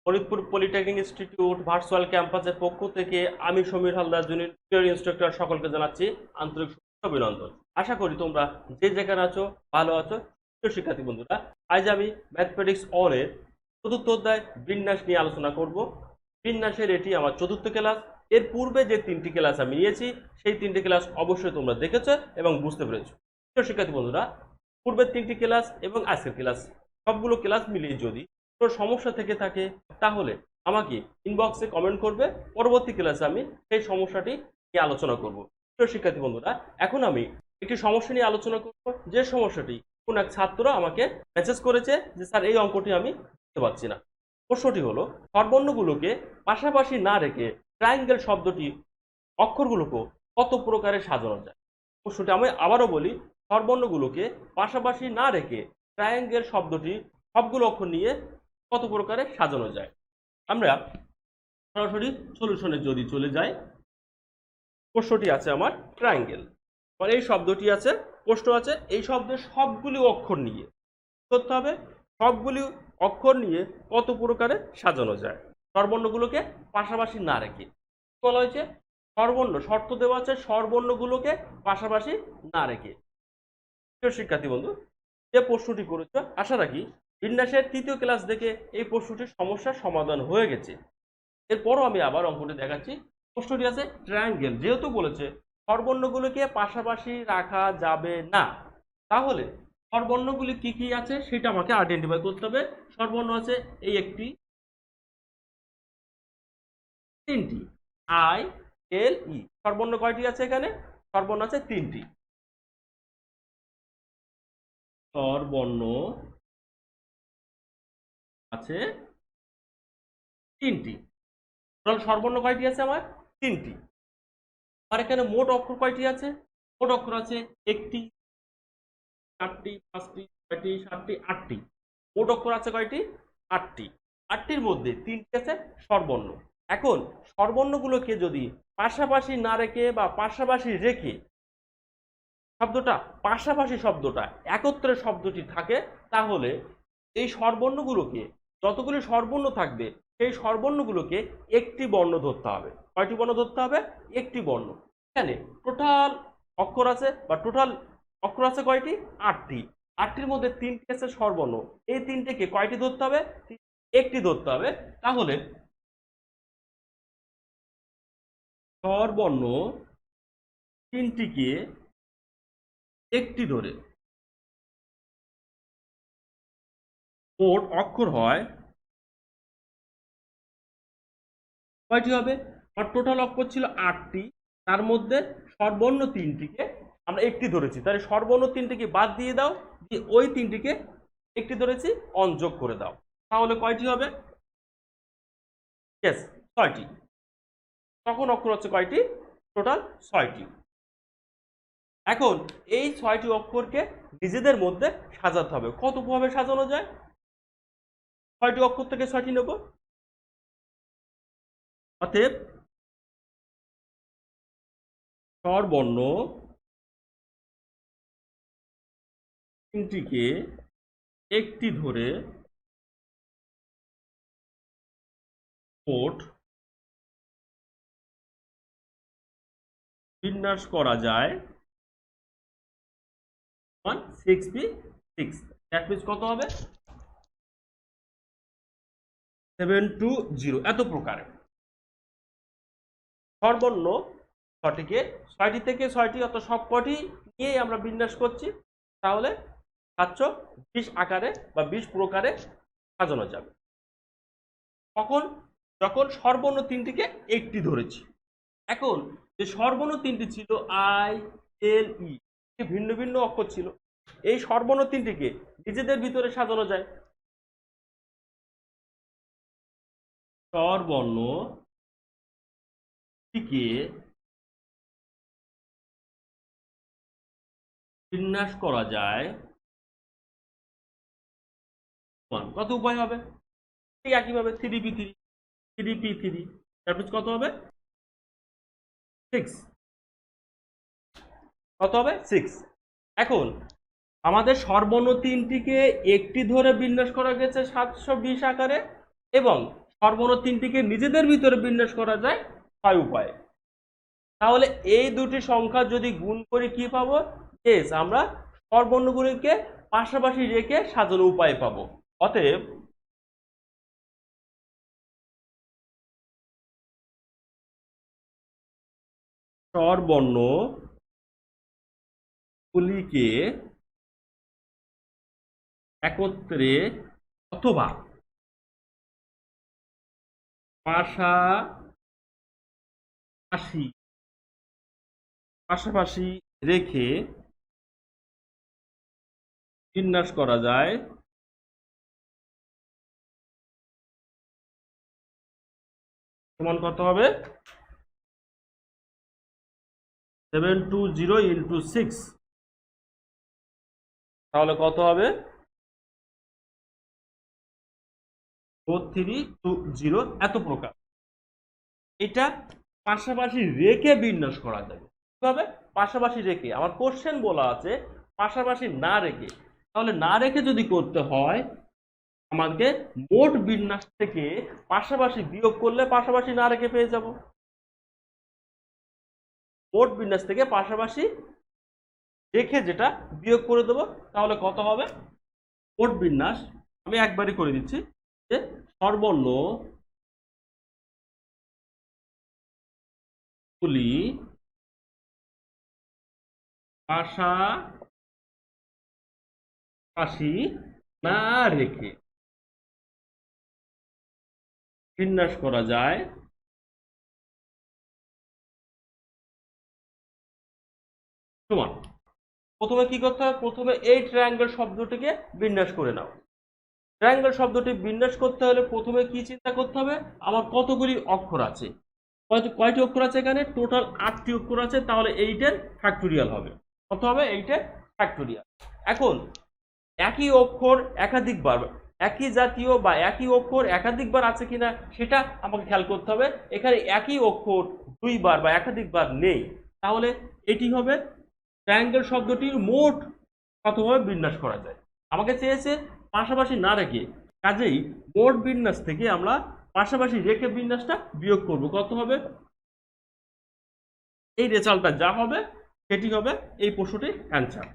Faridpur polytechnic institute virtual ক্যাম্পাসের পক্ষ থেকে আমি সমীর হালদার জুনিয়র ইনস্ট্রাক্টর সকলকে জানাচ্ছি আন্তরিক শুভেচ্ছা অভিনন্দন। আশা করি তোমরা যে যেখানে আছো ভালো আছো। প্রিয় শিক্ষার্থী বন্ধুরা, আজ আমি ম্যাথমেটিক্স অনের চতুর্থ অধ্যায় বিন্যাস নিয়ে আলোচনা করব। বিন্যাসের এটি আমার চতুর্থ ক্লাস। এর পূর্বে যে তিনটি ক্লাস আমি নিয়েছি সেই তিনটি ক্লাস অবশ্যই তোমরা দেখেছো এবং বুঝতে পেরেছো। প্রিয় শিক্ষার্থী বন্ধুরা, পূর্বের তিনটি ক্লাস এবং আজকের ক্লাস সবগুলো ক্লাস মিলিয়ে যদি কোনো সমস্যা থেকে থাকে তাহলে আমাকে ইনবক্সে কমেন্ট করবে। পরবর্তী ক্লাসে আমি সেই সমস্যাটি নিয়ে আলোচনা করব। প্রিয় শিক্ষার্থী বন্ধুরা, এখন আমি একটি সমস্যা নিয়ে আলোচনা করব, যে সমস্যাটি কোন এক ছাত্র আমাকে মেসেজ করেছে যে স্যার এই অঙ্কটি আমি বুঝতে পারছি না। প্রশ্নটি হলো, স্বরবর্ণগুলোকে পাশাপাশি না রেখে ট্রায়াঙ্গেল শব্দটি অক্ষরগুলোকে কত প্রকারে সাজানো যায়। প্রশ্নটি আমি আবারও বলি, স্বরবর্ণগুলোকে পাশাপাশি না রেখে ট্রায়াঙ্গেল শব্দটি সবগুলো অক্ষর নিয়ে কত প্রকারে সাজানো যায়। আমরা সরাসরি সলিউশনে যদি চলে যাই, প্রশ্নটি আছে আমার ট্রায়াঙ্গেল, এই শব্দটি আছে, প্রশ্ন আছে এই শব্দের সবগুলি অক্ষর নিয়ে করতে হবে, সবগুলি অক্ষর নিয়ে কত প্রকারে সাজানো যায় স্বরবর্ণগুলোকে পাশাপাশি না রেখে। বলা হয়েছে স্বরবর্ণ, শর্ত দেওয়া আছে স্বরবর্ণগুলোকে পাশাপাশি না রেখে। প্রিয় শিক্ষার্থী বন্ধু, যে প্রশ্নটি করেছে আশা রাখি বিন্যাসের তৃতীয় ক্লাস দেখে এই প্রশ্নটির সমস্যার সমাধান হয়ে গেছে। এরপরও আমি আবার অঙ্কটি দেখাচ্ছি। প্রশ্নটি আছে ট্রায়াঙ্গেল, যেহেতু বলেছে স্বরবর্ণগুলোকে পাশাপাশি রাখা যাবে না, তাহলে স্বরবর্ণগুলি কি কি আছে সেটা আমাকে আইডেন্টিফাই করতে হবে। স্বরবর্ণ আছে এই একটি, তিনটি, আই এল ই। স্বরবর্ণ কয়টি আছে এখানে? স্বরবর্ণ আছে তিনটি। স্বরবর্ণ আছে তিনটি। স্বরবর্ণ কয়টি আছে আমার? তিনটি। আর এখানে মোট অক্ষর কয়টি আছে? মোট অক্ষর আছে একটি, চারটি, পাঁচটি, ছয়টি, সাতটি, আটটি। মোট অক্ষর আছে কয়টি? আটটি। আটটির মধ্যে তিনটি আছে স্বরবর্ণ। এখন স্বরবর্ণগুলোকে যদি পাশাপাশি না রেখে বা পাশাপাশি রেখে শব্দটা পাশাপাশি শব্দটা একত্রে শব্দটি থাকে, তাহলে এই স্বরবর্ণগুলোকে যতগুলি স্বরবর্ণ থাকবে সেই স্বরবর্ণগুলোকে একটি বর্ণ ধরতে হবে। কয়টি বর্ণ ধরতে হবে? একটি বর্ণ। এখানে টোটাল অক্ষর আছে বা টোটাল অক্ষর আছে কয়টি? আটটি। আটটির মধ্যে তিনটি আছে স্বরবর্ণ, এই তিনটিকে কয়টি ধরতে হবে? একটি ধরতে হবে। তাহলে স্বরবর্ণ তিনটিকে একটি ধরে মোট অক্ষর হয় কয়টি হবে? আর টোটাল অক্ষর ছিল আটটি, তার মধ্যে স্বরবর্ণ তিনটিকে আমরা একটি ধরেছি, তাহলে স্বরবর্ণ তিনটিকে বাদ দিয়ে দাও, দিয়ে ওই তিনটিকে একটি ধরেছি অন যোগ করে দাও, তাহলে কয়টি হবে? ইয়েস, ছয়টি। তখন অক্ষর হচ্ছে কয়টি? টোটাল ছয়টি। এখন এই ছয়টি অক্ষরকে নিজেদের মধ্যে সাজাতে হবে। কতভাবে সাজানো যায়? ছয়টি অক্ষর থেকে ছয়টি নেব, অতএব স্বরবর্ণ তিনটিকে একটি ধরে মোট বিন্যাস করা যায় 6p6। দ্যাট মিন্স কত হবে? 720, এত প্রকারে স্বরবর্ণ ছটিকে ছয়টি থেকে ছয়টি অত সব কটি নিয়েই আমরা বিন্যাস করছি, তাহলে 720 আকারে বা 20 প্রকারে সাজানো যাবে। তখন যখন স্বরবর্ণ তিনটিকে একটি ধরেছি, এখন যে স্বরবর্ণ তিনটি ছিল আই এল ই, ভিন্ন ভিন্ন অক্ষর ছিল, এই স্বরবর্ণ তিনটিকে নিজেদের ভিতরে সাজানো যায়। স্বরবর্ণ টিকে বিন্যাস করা যায় কত উপায় হবে? ঠিক একইভাবে 3p3, 3p3, তারপর কত হবে? 6। কত হবে? 6। এখন আমাদের স্বরবর্ণ তিনটিকে একটি ধরে বিন্যাস করা গেছে 720 আকারে, এবং স্বরবর্ণ তিনটিকে নিজেদের ভিতরে বিন্যাস করা যায় 6 উপায়ে। তাহলে এই দুটি সংখ্যা যদি গুণ করি কি পাবো? এস আমরা স্বরবর্ণগুলিকে পাশাপাশি রেখে সাজানো উপায় পাবো। অতএব স্বরবর্ণগুলিকে একত্রে অথবা পাশাপাশি রেখে বিন্যাস করা যায় সমান কত হবে? 720 ইন্টু 6, তাহলে কত হবে? 4320। এত প্রকার এটা পাশাপাশি রেখে বিন্যাস করা যাবে। কিভাবে? পাশাপাশি রেখে। আমার কোশ্চেন বলা আছে পাশাপাশি না রেখে, তাহলে না রেখে যদি করতে হয় আমাকে মোট বিন্যাস থেকে পাশাপাশি বিয়োগ করলে পাশাপাশি না রেখে পেয়ে যাব। মোট বিন্যাস থেকে পাশাপাশি রেখে যেটা বিয়োগ করে দেবো, তাহলে কত হবে? মোট বিন্যাস আমি একবারই করে দিচ্ছি যে স্বরবর্ণ গুলি পাশাপাশি না রেখে বিন্যাস করা যায় সমান। প্রথমে কি করতে হবে? প্রথমে এই ট্রায়াঙ্গেল শব্দটিকে বিন্যাস করে নাও। ট্রায়াঙ্গেল শব্দটি বিন্যাস করতে হলে প্রথমে কি চিন্তা করতে হবে? আমার কতগুলি অক্ষর আছে, কয়টি অক্ষর আছে এখানে? টোটাল 8টি অক্ষর আছে। তাহলে 8-এর ফ্যাক্টোরিয়াল হবে। কত হবে? 8-এর ফ্যাক্টোরিয়াল। এখন একই অক্ষর একাধিকবার, একই জাতীয় বা একই অক্ষর একাধিকবার আছে কিনা সেটা আমাকে খেয়াল করতে হবে। এখানে একই অক্ষর দুইবার বা একাধিকবার নেই। তাহলে এটি হবে ট্রায়াঙ্গেল শব্দটির মোট কতভাবে বিন্যাস করা যায়। আমাকে চেয়েছে পাশাপাশি না রেখে, কাজেই মোট বিন্যাস থেকে আমরা পাশাপাশি রেখে বিন্যাসটা বিয়োগ করব। কত হবে? এই রেজাল্টটা যা হবে সেটি হবে এই প্রশ্নটির অ্যান্সার।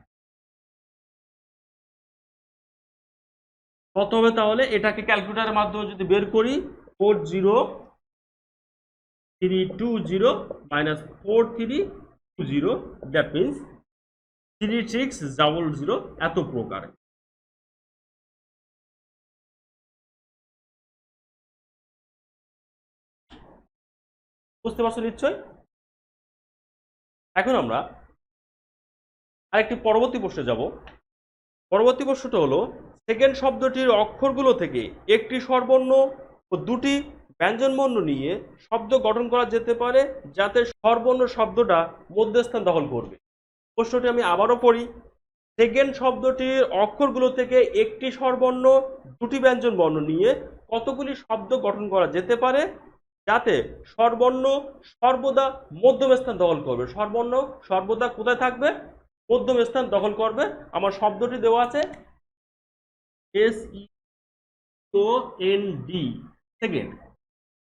কত হবে? তাহলে এটাকে ক্যালকুলেটরের মাধ্যমে যদি বের করি, 40320 মাইনাস 4320, দ্যাট মিনস 3600। এত প্রকার। বুঝতে পারছো নিশ্চয়? এখন আমরা আরেকটি পরবর্তী প্রশ্নে যাব। পরবর্তী প্রশ্নটা হলো সেকেন্ড শব্দটির অক্ষরগুলো থেকে একটি স্বরবর্ণ ও দুটি ব্যঞ্জনবর্ণ নিয়ে শব্দ গঠন করা যেতে পারে যাতে স্বরবর্ণ শব্দটা মধ্যস্থান দখল করবে। প্রশ্নটি আমি আবারও পড়ি। সেকেন্ড শব্দটির অক্ষরগুলো থেকে একটি স্বরবর্ণ দুটি ব্যঞ্জনবর্ণ নিয়ে কতগুলি শব্দ গঠন করা যেতে পারে যাতে স্বরবর্ণ সর্বদা মধ্যম স্থান দখল করবে। স্বরবর্ণ সর্বদা কোথায় থাকবে? মধ্যম স্থান দখল করবে। আমার শব্দটি দেওয়া আছে SECOND, সেকেন্ড।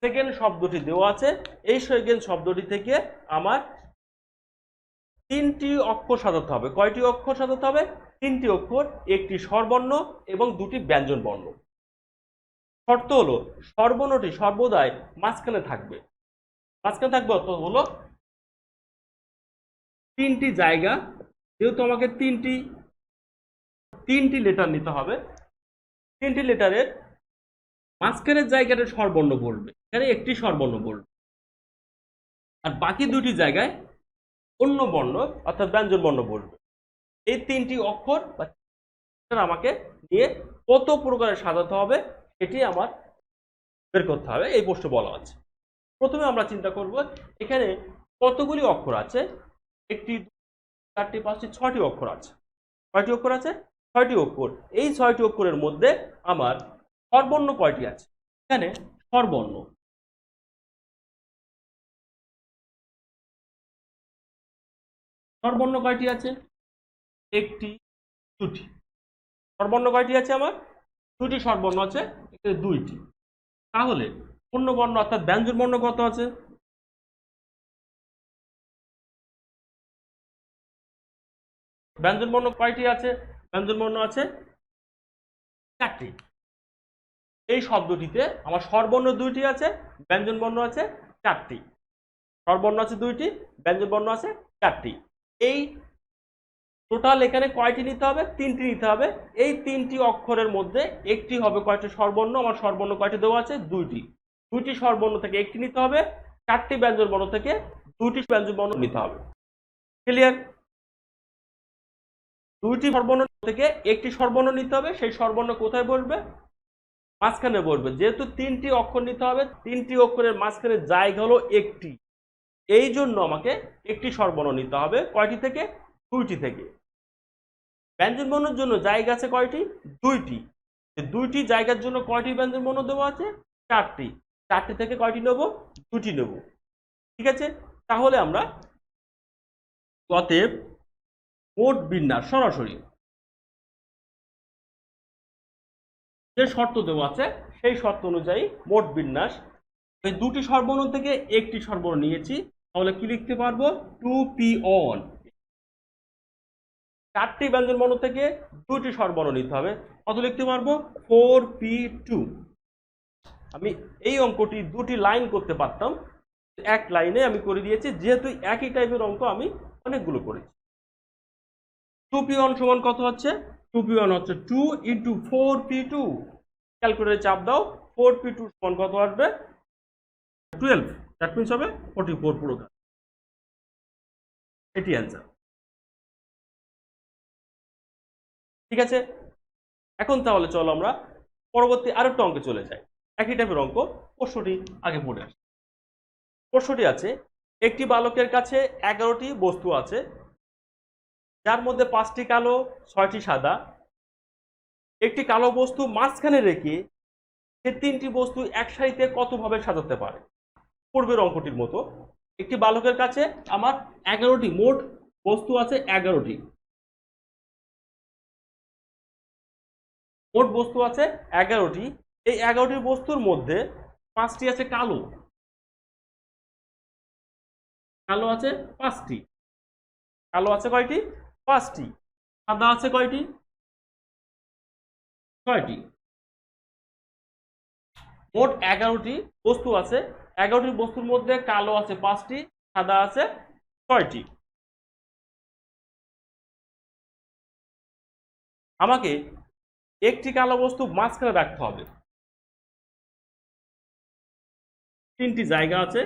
সেকেন্ড শব্দটি দেওয়া আছে। এই সেকেন্ড শব্দটি থেকে আমার 3টি অক্ষর সাজাতে হবে। কয়টি অক্ষর সাজাতে হবে? 3টি অক্ষর, একটি স্বরবর্ণ এবং দুটি ব্যঞ্জনবর্ণ। শর্ত হলো স্বরবর্ণটি সর্বদাই মাঝখানে থাকবে। মাঝখানে থাকবে অর্থ হলো 3টি জায়গা, যেহেতু আমাকে তিনটি লেটার নিতে হবে, 3টি লেটারের মাঝখানের জায়গাটা স্বরবর্ণ বলবে, এখানে একটি স্বরবর্ণ বলবে, আর বাকি দুটি জায়গায় অন্য বর্ণ অর্থাৎ ব্যঞ্জন বর্ণ বলবে। এই 3টি অক্ষর বা আমাকে নিয়ে কত প্রকারে সাজাতে হবে এটি আমার বের করতে হবে। এই প্রশ্ন বলা আছে। প্রথমে আমরা চিন্তা করব এখানে কতগুলি অক্ষর আছে। 1, 2, 3, 4, 5, 6টি অক্ষর আছে। কয়টি অক্ষর আছে? 6টি অক্ষর। এই 6টি অক্ষরের মধ্যে আমার স্বরবর্ণ কয়টি আছে? এখানে স্বরবর্ণ কয়টি আছে? 1টি, 2টি। স্বরবর্ণ কয়টি আছে? আমার 2টি স্বরবর্ণ আছে, এখানে 2টি। তাহলে পূর্ণবর্ণ অর্থাৎ ব্যঞ্জন বর্ণ কত আছে? ব্যঞ্জন বর্ণ কয়টি আছে? ব্যঞ্জন বর্ণ আছে 4টি। এই শব্দটিতে আমার স্বরবর্ণ 2টি আছে, ব্যঞ্জন বর্ণ আছে 4টি। স্বরবর্ণ আছে 2টি, ব্যঞ্জন বর্ণ আছে 4টি। এই টোটাল এখানে কয়টি নিতে হবে? 3টি নিতে হবে। এই 3টি অক্ষরের মধ্যে একটি হবে কয়টি স্বরবর্ণ? আমার স্বরবর্ণ কয়টি দেওয়া আছে? 2টি। 2টি স্বরবর্ণ থেকে একটি নিতে হবে, 4টি ব্যঞ্জন বর্ণ থেকে 2টি ব্যঞ্জন বর্ণ নিতে হবে। ক্লিয়ার? 2টি স্বরবর্ণ থেকে একটি স্বরবর্ণ নিতে হবে, সেই স্বরবর্ণ কোথায় বসবে? মাঝখানে বসবে। যেহেতু 3টি অক্ষর নিতে হবে, 3টি অক্ষরের মাঝখানে জায়গা হলো একটি, এই জন্য আমাকে একটি স্বরবর্ণ নিতে হবে। কয়টি থেকে? 2টি থেকে। ব্যঞ্জন বর্ণের জন্য জায়গা আছে কয়টি? 2টি। 2টি জায়গার জন্য কয়টি ব্যঞ্জন বর্ণ দেওয়া আছে? 4টি। 4টি থেকে কয়টি নেব? 2টি নেব। ঠিক আছে, তাহলে আমরা অতএব মোট বিন্যাস সরাসরি যে শর্ত দেওয়া আছে সেই শর্ত অনুযায়ী মোট বিন্যাস, এই 2টি স্বরবর্ণ থেকে একটি স্বরবর্ণ নিয়েছি, তাহলে কি লিখতে পারবো? 2p on। 4টি ব্যঞ্জন বর্ণ থেকে 2টি স্বরবর্ণ নিতে হবে, কত লিখতে পারবো? 4p2। আমি এই অঙ্কটি 2টি লাইন করতে পারতাম, এক লাইনে আমি করে দিয়েছি, যেহেতু একই টাইপের অঙ্ক আমি অনেকগুলো করেছি। 2p1 সমান কত হচ্ছে? 2p1 হচ্ছে 2 ইন্টু 4p2। ক্যালকুলেটরে চাপ দাও, 4p2 সমান কত আসবে? 12। দ্যাট মিনস হবে 44 পুরোটা। এটি অ্যান্সার। ঠিক আছে, এখন তাহলে চলো আমরা পরবর্তী আরেকটা অঙ্কে চলে যাই। একই টাইপের অঙ্ক, প্রশ্নটি আগে পড়ে আসে। প্রশ্নটি আছে, একটি বালকের কাছে 11টি বস্তু আছে, যার মধ্যে 5টি কালো, 6টি সাদা। একটি কালো বস্তু মাঝখানে রেখে সে 3টি বস্তু এক সারিতে কতভাবে সাজাতে পারে? পূর্বের অঙ্কটির মতো। একটি বালকের কাছে আমার 11টি মোট বস্তু আছে, 11টি মোট বস্তু আছে 11টি। এই 11টি বস্তুর মধ্যে 5টি আছে কালো, কালো আছে 5টি। কালো আছে কয়টি? 5টি। সাদা আছে কয়টি? 6টি। মোট 11টি বস্তু আছে, 11টি বস্তুর মধ্যে কালো আছে 5টি, সাদা আছে 6টি। আমাকে একটি কালো বস্তু মাঝখানে রাখতে হবে। 3টি জায়গা আছে,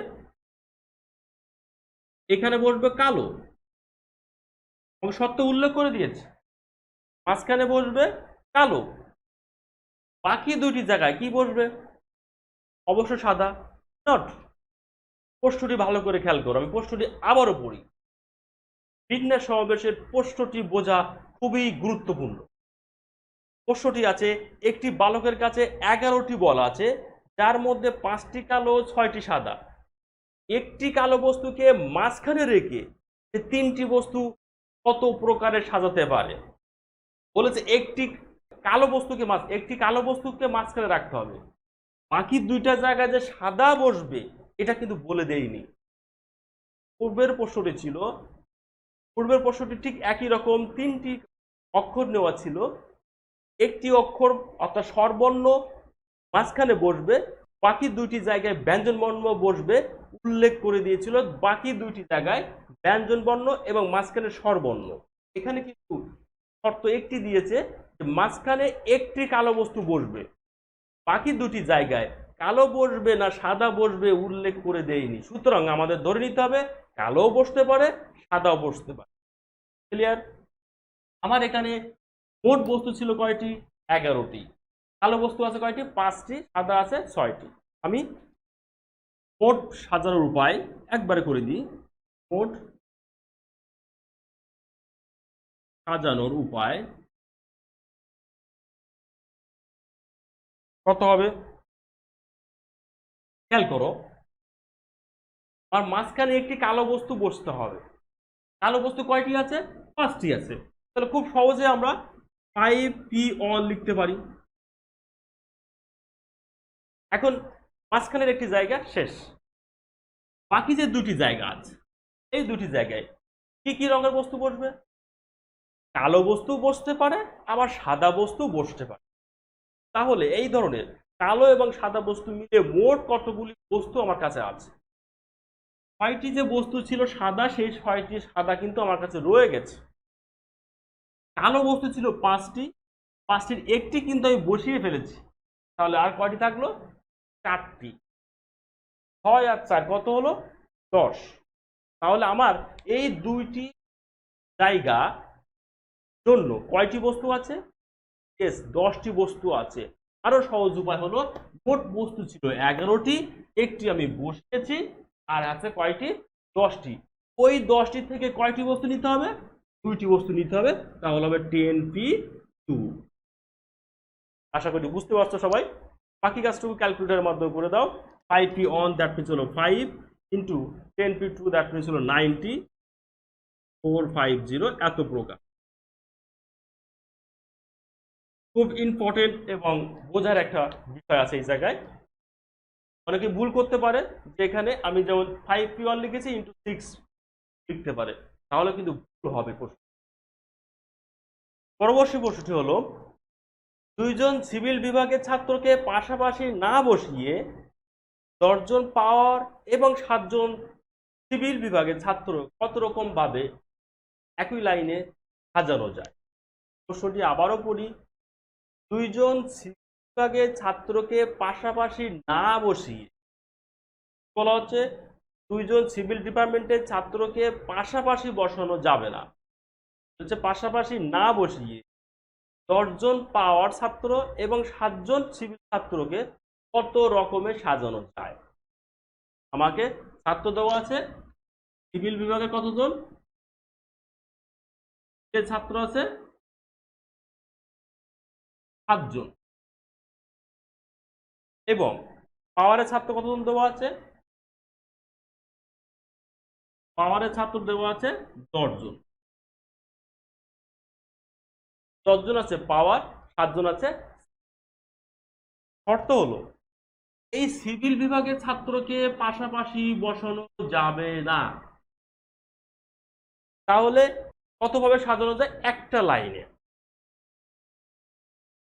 এখানে বসবে কালো, আমি সত্য উল্লেখ করে দিয়েছি। মাঝখানে বসবে কালো, বাকি 2টি জায়গায় কি বসবে? অবশ্য সাদা। নট। প্রশ্নটি ভালো করে খেয়াল করো, আমি প্রশ্নটি আবারও পড়ি। বিন্যাস সমাবেশের প্রশ্নটি বোঝা খুবই গুরুত্বপূর্ণ। প্রশ্নটি আছে, একটি বালকের কাছে 11টি বল আছে, যার মধ্যে 5টি কালো, 6টি সাদা। একটি কালো বস্তুকে মাঝখানে রেখে 3টি বস্তু কত প্রকারে সাজাতে পারে? বলেছে একটি কালো বস্তুকে মাঝখানে রাখতে হবে, বাকি 2টা জায়গায় যে সাদা বসবে এটা কিন্তু বলে দেয়নি। পূর্বের প্রশ্নটি ঠিক একই রকম, 3টি অক্ষর নেওয়া ছিল। একটি অক্ষর অর্থাৎ স্বরবর্ণ মাঝখানে বসবে, বাকি 2টি জায়গায় ব্যঞ্জন বর্ণ বসবে, উল্লেখ করে দিয়েছিল। বাকি 2টি জায়গায় ব্যঞ্জন বর্ণ এবং মাঝখানে স্বরবর্ণ। এখানে কিন্তু শর্ত একটি দিয়েছে, মাঝখানে একটি কালো বস্তু বসবে, বাকি 2টি জায়গায় কালো বসবে না সাদা বসবে উল্লেখ করে দেয়নি। সুতরাং আমাদের ধরে নিতে হবে কালোও বসতে পারে, সাদাও বসতে পারে। ক্লিয়ার? আমার এখানে মোট বস্তু ছিল কয়টি? 11টি। কালো বস্তু আছে কয়টি? 5টি, সাদা আছে 6টি। আমি মোট সাজানোর উপায় একবারে করে দিই। মোট সাজানোর উপায় কত হবে? খেয়াল করো, আর মাঝখানে একটি কালো বস্তু বসতে হবে। কালো বস্তু কয়টি আছে? 5টি আছে। তাহলে খুব সহজে আমরা 5p all লিখতে পারি। এখন মাঝখানের একটি জায়গা শেষ। বাকি যে দুটি জায়গা আছে, এই দুটি জায়গায় কি কি রঙের বস্তু বসবে? কালো বস্তু বসতে পারে, আবার সাদা বস্তু বসতে পারে। তাহলে এই ধরনের কালো এবং সাদা বস্তু মিলে মোট কতগুলি বস্তু আমার কাছে আছে? 6টি যে বস্তু ছিল সাদা, সেই 6টি সাদা কিন্তু আমার কাছে রয়ে গেছে। কালো বস্তু ছিল 5টি, 5টির একটি কিন্তু আমি বসিয়ে ফেলেছি। তাহলে আর কয়টি থাকলো? 4টি। 6 আর 4 কত হলো? 10। তাহলে আমার এই দুইটি জায়গা জন্য কয়টি বস্তু আছে? ইয়েস, 10টি বস্তু আছে। আরো সহজ উপায় হলো, মোট বস্তু ছিল 11টি, একটি আমি বসিয়েছি, আর আছে কয়টি? 10টি। ওই 10টি থেকে কয়টি বস্তু নিতে হবে? 2টি বস্তু নিতে হবে। তাহলে হবে 10p2। আশা করি বুঝতে পারছো সবাই। বাকি কাজটুকু ক্যালকুলেটরের মাধ্যমে করে দাও। 5p1 দ্যাট মিনস হলো 5 ইন্টু 10p2 দ্যাট মিনস হলো 90, 450 এত প্রকার। খুব ইম্পর্টেন্ট এবং বোঝার একটা বিষয় আছে এই জায়গায়। অনেকে ভুল করতে পারে যে এখানে আমি যেমন 5p1 লিখেছি ইন্টু 6 লিখতে পারে, তাহলে কিন্তু ভুল হবে প্রশ্ন। পরবর্তী প্রশ্নটি হলো, দুইজন সিভিল বিভাগের ছাত্রকে পাশাপাশি না বসিয়ে 10 জন পাওয়ার এবং 7 জন সিভিল বিভাগের ছাত্র কত রকম ভাবে একই লাইনে সাজানো যায়? প্রশ্নটি আবারও পড়ি। দুইজন সিভিল বিভাগের ছাত্রকে পাশাপাশি না বসিয়ে, বলা হচ্ছে দুইজন সিভিল ডিপার্টমেন্টের ছাত্রকে পাশাপাশি বসানো যাবে না, হচ্ছে পাশাপাশি না বসিয়ে 10 জন পাওয়ার ছাত্র এবং 7 জন সিভিল ছাত্রকে কত রকমের সাজানো যায়? আমাকে ছাত্র দেওয়া আছে সিভিল বিভাগে কতজন? ছাত্র আছে 7 জন, এবং পাওয়ারের ছাত্র কতজন দেওয়া আছে? পাওয়ারের ছাত্র দেওয়া আছে 10 জন। 10 জন আছে পাওয়ার, 7 জন আছে। শর্ত হলো এই সিভিল বিভাগের ছাত্রকে পাশাপাশি বসানো যাবে না। তাহলে কতভাবে সাজানো যায়? একটা লাইনে।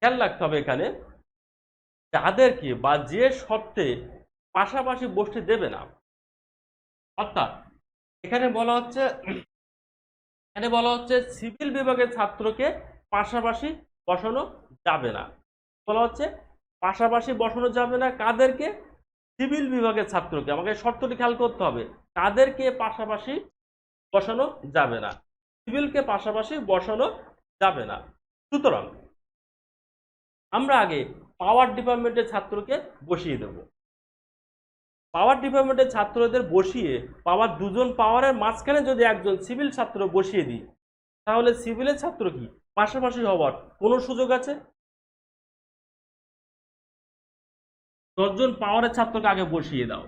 খেয়াল রাখতে হবে এখানে যাদেরকে বা যে শর্তে পাশাপাশি বসতে দেবে না, অর্থাৎ এখানে বলা হচ্ছে সিভিল বিভাগের ছাত্রকে পাশাপাশি বসানো যাবে না। বলা হচ্ছে পাশাপাশি বসানো যাবে না কাদেরকে? সিভিল বিভাগের ছাত্রকে। আমাকে শর্তটি খেয়াল করতে হবে, কাদেরকে পাশাপাশি বসানো যাবে না? সিভিলকে পাশাপাশি বসানো যাবে না। সুতরাং আমরা আগে পাওয়ার ডিপার্টমেন্টের ছাত্রকে বসিয়ে দেব। পাওয়ার ডিপার্টমেন্টের ছাত্রদের বসিয়ে পাওয়ার 2 জন পাওয়ারের মাঝখানে যদি একজন সিভিল ছাত্র বসিয়ে দিই, তাহলে সিভিলের ছাত্র কি পাশাপাশি হওয়ার কোনো সুযোগ আছে? 10 জন পাওয়ারের ছাত্রকে আগে বসিয়ে দাও।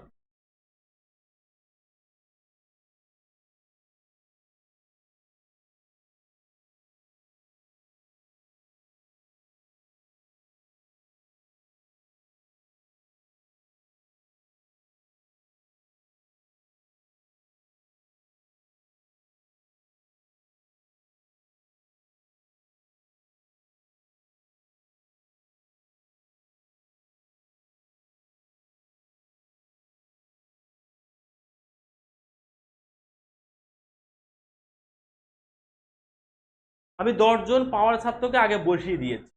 আমি 10 জন পাওয়ার ছাত্রকে আগে বসিয়ে দিয়েছি।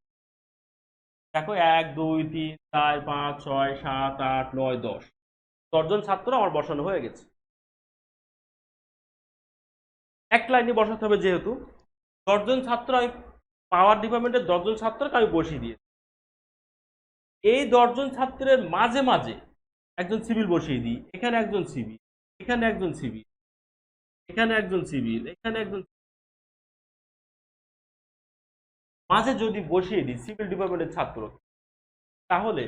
দেখো 1 2 3 4 5 6 7 8 9 10, 10 জন ছাত্র আমার বসানো হয়ে গেছে। এক লাইনে বসাতে হবে, যেহেতু 10 জন ছাত্র, আমি পাওয়ার ডিপার্টমেন্টের 10 জন ছাত্রকে আমি বসিয়ে দিয়েছি। এই 10 জন ছাত্রের মাঝে মাঝে একজন সিভিল বসিয়ে দিই। এখানে একজন সিভিল, এখানে একজন সিভিল, এখানে একজন সিভিল, এখানে একজন, মাঝে যদি বসিয়ে দিই সিভিল ডিপার্টমেন্টের ছাত্র, তাহলে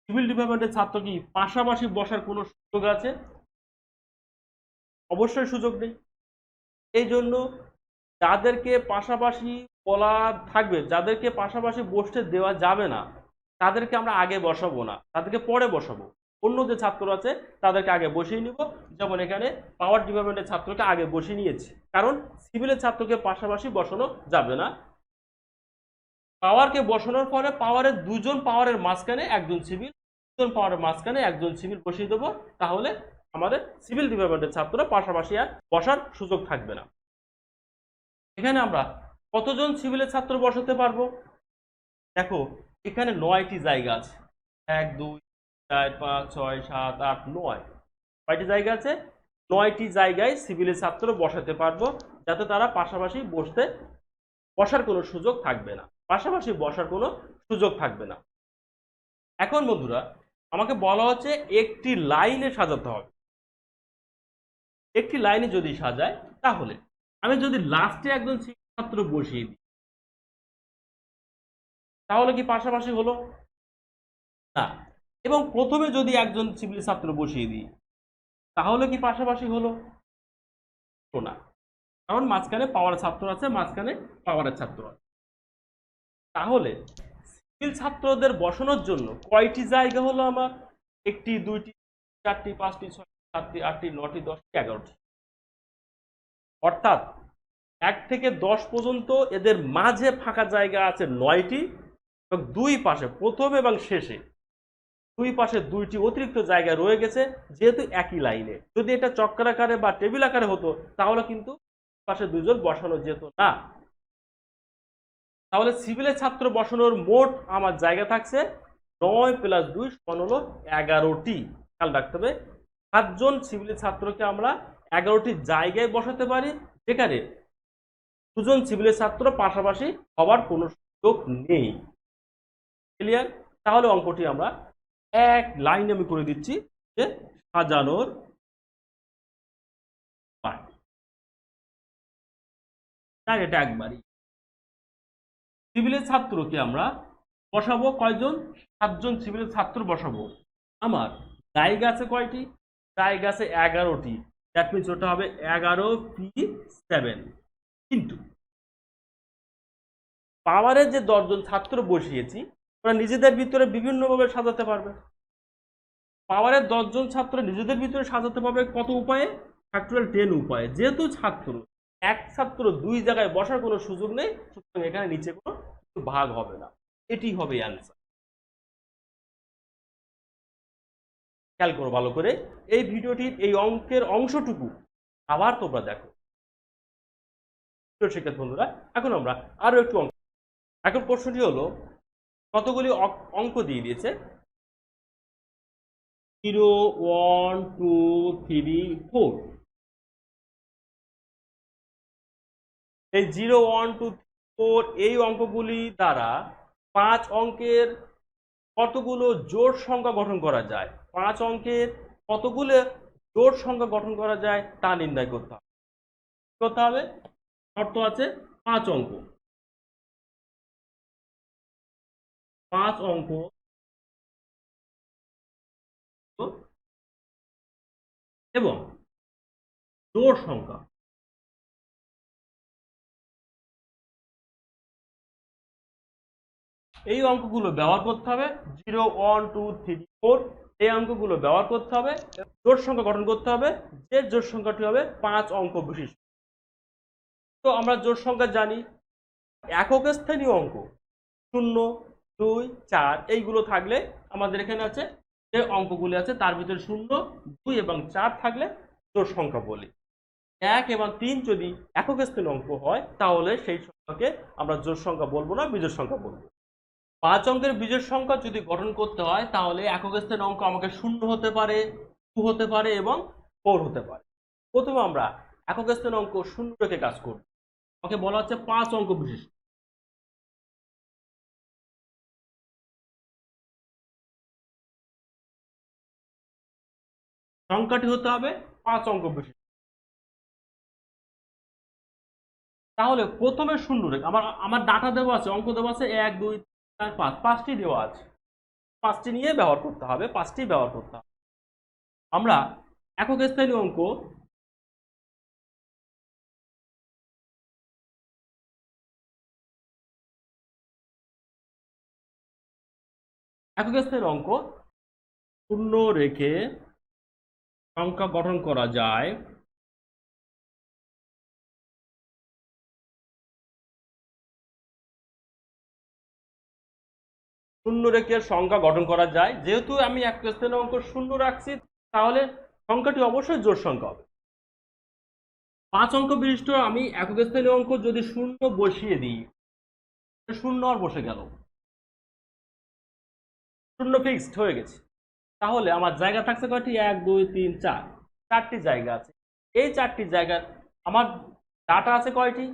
সিভিল ডিপার্টমেন্টের ছাত্র কি পাশাপাশি বসার কোনো সুযোগ আছে? অবশ্যই সুযোগ নেই। এই জন্য যাদেরকে পাশাপাশি বলা থাকবে, যাদেরকে পাশাপাশি বসতে দেওয়া যাবে না, তাদেরকে আমরা আগে বসাবো না, তাদেরকে পরে বসাবো। অন্য যে ছাত্র আছে তাদেরকে আগে বসিয়ে নিব। যেমন এখানে পাওয়ার ডিপার্টমেন্টের ছাত্রকে আগে বসিয়ে নিয়েছি, কারণ সিভিলের ছাত্রকে পাশাপাশি বসানো যাবে না। পাওয়ারকে বসানোর পরে পাওয়ারের দুজন পাওয়ারের মাঝখানে একজন সিভিল, দুজন পাওয়ারের মাঝখানে একজন সিভিল বসিয়ে দেবো। তাহলে আমাদের সিভিল ডিপার্টমেন্টের ছাত্ররা পাশাপাশি আর বসার সুযোগ থাকবে না। এখানে আমরা কতজন সিভিলের ছাত্র বসাতে পারবো? দেখো এখানে 9টি জায়গা আছে, 1 2 4 5 6 7 8 9। কয়টি জায়গা আছে? 9টি জায়গায় সিভিলের ছাত্র বসাতে পারবো, যাতে তারা পাশাপাশি বসার কোনো সুযোগ থাকবে না, পাশাপাশি বসার কোনো সুযোগ থাকবে না। এখন বন্ধুরা আমাকে বলা হচ্ছে একটি লাইনে সাজাতে হবে। একটি লাইনে যদি সাজায়, তাহলে আমি যদি লাস্টে একজন ছাত্র বসিয়ে দিই, তাহলে কি পাশাপাশি হলো? না। এবং প্রথমে যদি একজন সিভিল ছাত্র বসিয়ে দিই, তাহলে কি পাশাপাশি হলো? না, কারণ মাঝখানে পাওয়ার ছাত্র আছে, মাঝখানে পাওয়ারের ছাত্র আছে। তাহলে সিভিল ছাত্রদের বসানোর জন্য কয়টি জায়গা হলো আমার? 1টি 2টি 4টি 5টি 6টি 7টি 8টি 9টি 10টি 11টি। অর্থাৎ 1 থেকে 10 পর্যন্ত এদের মাঝে ফাঁকা জায়গা আছে 9টি, এবং দুই পাশে প্রথম এবং শেষে দুই পাশে 2টি অতিরিক্ত জায়গা রয়ে গেছে, যেহেতু একই লাইনে। যদি এটা চক্রাকারে বা টেবিল আকারে হতো, তাহলে কিন্তু পাশে দুজন বসানো যেত না। তাহলে সিভিলের ছাত্র বসানোর মোট আমার জায়গা থাকছে 9 + 2 = হলো 11টি। খেয়াল রাখতে হবে 7 জন সিভিলের ছাত্রকে আমরা 11টি জায়গায় বসাতে পারি, যেখানে দুজন সিভিলের ছাত্র পাশাপাশি হওয়ার কোনো সুযোগ নেই। ক্লিয়ার? তাহলে অঙ্কটি আমরা এক লাইনে আমি করে দিচ্ছি যে সাজানোর এটা একবারই। সিভিলের ছাত্রকে আমরা বসাবো কয়জন? 7 জন সিভিলের ছাত্র বসাবো। আমার জায়গা আছে কয়টি? জায়গা আছে 11টি। দ্যাট মিনস ওটা হবে 11p7। কিন্তু পাওয়ারের যে 10 জন ছাত্র বসিয়েছি, ওরা নিজেদের ভিতরে বিভিন্নভাবে সাজাতে পারবে। পাওয়ারের 10 জন ছাত্র নিজেদের ভিতরে সাজাতে পারবে কত উপায়ে? ফ্যাক্টরিয়াল 10 উপায়ে। যেহেতু এক ছাত্র 2 জায়গায় বসার কোনো সুযোগ নেই, সুতরাং এখানে নিচে কোনো ভাগ হবে না। এটি হবে অ্যান্সার। খেয়াল করো ভালো করে, এই ভিডিওটির এই অঙ্কের অংশটুকু আবার তোমরা দেখো। শিক্ষার্থী বন্ধুরা, এখন আমরা আরো একটু অঙ্ক। এখন প্রশ্নটি হলো, কতগুলি অঙ্ক দিয়ে দিয়েছে? 0 1 2 3 4। এই 0 1 2 3 4 এই অঙ্কগুলি দ্বারা 5 অঙ্কের কতগুলো জোড় সংখ্যা গঠন করা যায়? 5 অঙ্কের কতগুলো জোড় সংখ্যা গঠন করা যায় তা নির্ণয় করতে হবে। শর্ত আছে 5 অঙ্ক। 5 অঙ্ক এবং জোড় সংখ্যা। এই অঙ্কগুলো ব্যবহার করতে হবে। 0 1 2 3 4 এই অঙ্কগুলো ব্যবহার করতে হবে, জোড় সংখ্যা গঠন করতে হবে, যে জোড় সংখ্যাটি হবে 5 অঙ্ক বিশিষ্ট। তো আমরা জোড় সংখ্যা জানি, একক স্থানীয় অঙ্ক 0 2 4 এইগুলো থাকলে আমাদের এখানে আছে যে অঙ্কগুলি আছে তার ভিতরে 0 2 এবং 4 থাকলে জোড় সংখ্যা বলি। 1 এবং 3 যদি একক স্থানীয় অঙ্ক হয়, তাহলে সেই সংখ্যাকে আমরা জোড় সংখ্যা বলবো না, বিজোড় সংখ্যা বলবো। 5 অঙ্কের বিজোড় সংখ্যা যদি গঠন করতে হয়, তাহলে একক স্থানীয় অঙ্ক আমাকে 0 হতে পারে, 2 হতে পারে এবং 4 হতে পারে। প্রথমে আমরা একক স্থানীয় অঙ্ক 0 রেখে কাজ করব। আমাকে বলা হচ্ছে 5 অঙ্ক বিশিষ্ট। সংখ্যাটি হতে হবে 5 অঙ্ক বিশিষ্ট। তাহলে প্রথমে 0 রেখে আমার ডাটা দেওয়া আছে, অঙ্ক দেওয়া আছে 1 2 3 4 5, 5টি দেওয়া আছে। 5টি নিয়ে ব্যবহার করতে হবে, 5টি ব্যবহার করতে হবে। আমরা একক স্থানীয় অঙ্ক একক স্থানের অঙ্ক শূন্য রেখে সংখ্যা গঠন করা যায় শূন্য রেখে সংখ্যা গঠন করা যায়। যেহেতু আমি একক স্থানের অঙ্ক শূন্য রাখছি, তাহলে সংখ্যাটি অবশ্যই জোড় সংখ্যা হবে। 5 অঙ্ক বিশিষ্ট আমি একক স্থানীয় অঙ্ক যদি শূন্য বসিয়ে দিই, শূন্য আর বসে গেল, শূন্য ফিক্সড হয়ে গেছে। তাহলে আমার জায়গা থাকছে কয়টি? 1 2 3 4, 4টি জায়গা আছে। এই 4টি জায়গা আমার ডাটা আছে কয়টি?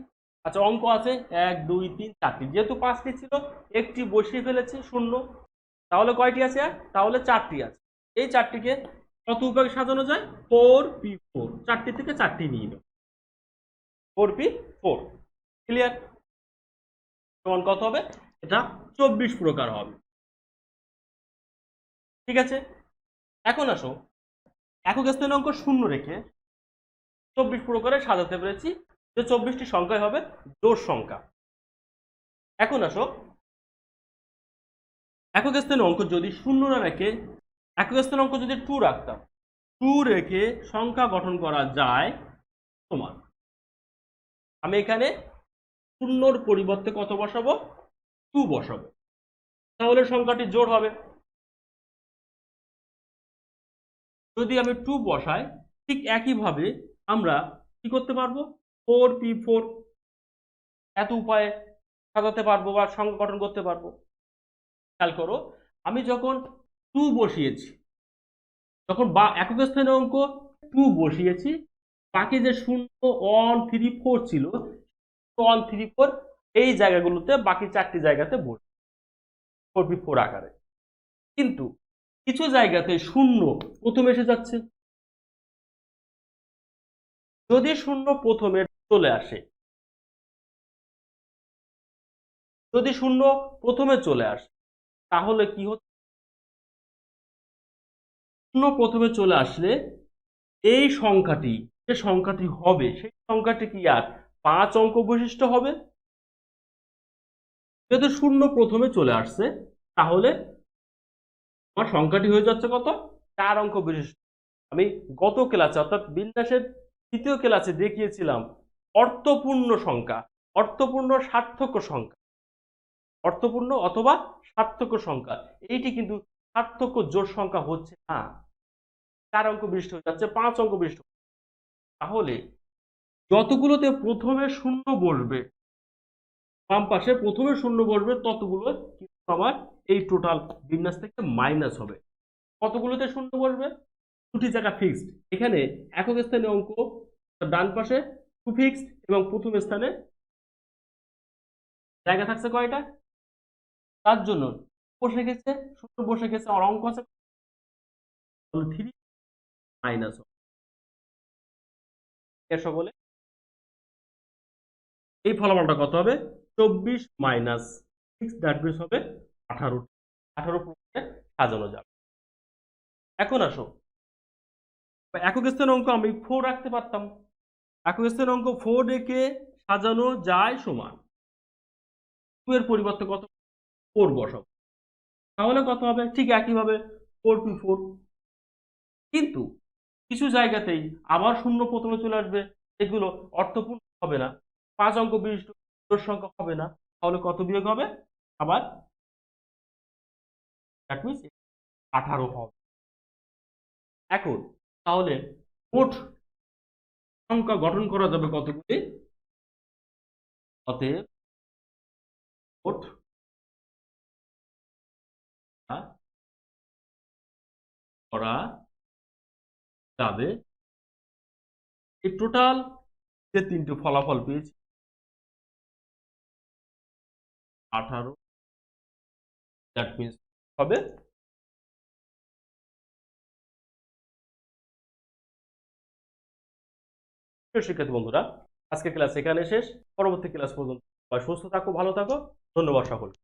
আচ্ছা, অঙ্ক আছে 1 2 3 4টি। যেহেতু 5টি ছিল, একটি বসিয়ে ফেলেছি শূন্য, তাহলে কয়টি আছে? তাহলে 4টি আছে। এই 4টিকে কত উপায়ে সাজানো যায়? 4p4, 4টি থেকে 4টি নিয়ে নেব, 4p4। ক্লিয়ার? সমান কত হবে? এটা 24 প্রকার হবে। ঠিক আছে, এখন আসো একক স্থানীয় অঙ্ক শূন্য রেখে 24 প্রকারে সাজাতে পেরেছি, যে 24টি সংখ্যাই হবে জোড় সংখ্যা। এখন আসো একক স্থানীয় অঙ্ক যদি শূন্য না রেখে একক স্থানীয় অঙ্ক যদি 2 রাখতাম, 2 রেখে সংখ্যা গঠন করা যায় সমান। আমি এখানে শূন্যর পরিবর্তে কত বসাবো? 2 বসাবো, তাহলে সংখ্যাটি জোড় হবে। যদি আমি 2 বসাই, ঠিক একইভাবে আমরা কি করতে পারবো? 4p4 এত উপায়ে সাজাতে পারবো বা সংখ্যা গঠন করতে পারবো। খেয়াল করো, আমি যখন 2 বসিয়েছি, যখন বা একক স্থানীয় অঙ্ক 2 বসিয়েছি, বাকি যে 0 1 3 4 ছিল, 1 3 4 এই জায়গাগুলোতে বাকি 4টি জায়গাতে বসে 4p4 আকারে। কিন্তু কিছু জায়গাতে 0 প্রথমে এসে যাচ্ছে। যদি 0 প্রথমে চলে আসে, যদি 0 প্রথমে চলে আসে, তাহলে কি হচ্ছে? 0 প্রথমে চলে আসলে এই সংখ্যাটি, যে সংখ্যাটি হবে, সেই সংখ্যাটি কি আর 5 অঙ্ক বিশিষ্ট হবে? যেহেতু 0 প্রথমে চলে আসছে, তাহলে আমার সংখ্যাটি হয়ে যাচ্ছে কত? 4 অঙ্ক বিশিষ্ট। আমি গত ক্লাসে অর্থাৎ বিন্যাসের 3য় ক্লাসে দেখিয়েছিলাম অর্থপূর্ণ সংখ্যা, অর্থপূর্ণ সার্থক সংখ্যা, অর্থপূর্ণ অথবা সার্থক সংখ্যা, এইটি কিন্তু সার্থক জোড় সংখ্যা হচ্ছে না, 4 অঙ্ক বিশিষ্ট হয়ে যাচ্ছে, 5 অঙ্ক বিশিষ্ট। তাহলে যতগুলোতে প্রথমে 0 বসবে, বাম পাশে প্রথমে 0 বসবে, ততগুলো কিন্তু আমার এই টোটাল বিন্যাস থেকে মাইনাস হবে। কতগুলোতে 0 বসবে? 2টি জায়গা ফিক্সড। এখানে একক স্থানে অঙ্ক ডান পাশে 2 ফিক্সড এবং প্রথম স্থানে জায়গা থাকছে কয়টা? তার জন্য বসে গেছে 0 বসে গেছে, আর অঙ্ক আছে 3 মাইনাস সকলে। এই ফলাফলটা কত হবে? 24 মাইনাস 6, দ্যাট মিনস হবে 18। 18 প্রকারে সাজানো যাবে। এখন আসো একক স্থান অঙ্ক আমি 4 রাখতে পারতাম। একক স্থান অঙ্ক 4 রেখে সাজানো যায় সমান 2 এর পরিবর্তে কত? 4 বসাবো, তাহলে কত হবে? ঠিক একইভাবে 4p4। কিন্তু কিছু জায়গাতেই আবার 0 প্রথমে চলে আসবে, এগুলো অর্থপূর্ণ হবে না, 5 অঙ্ক বিশিষ্ট জোড় সংখ্যা হবে না, তাহলে কত বিয়োগ হবে? আবার দ্যাট মিনস 18 হবে। এখন তাহলে মোট সংখ্যা গঠন করা যাবে কতগুলি? অতএব মোট করা যাবে, এই টোটাল যে 3টি ফলাফল পেয়েছি 18, দ্যাট মিনস হবে। শিক্ষার্থী বন্ধুরা, আজকের ক্লাস এখানে শেষ। পরবর্তী ক্লাস পর্যন্ত সুস্থ থাকো, ভালো থাকো। ধন্যবাদ সকলকে।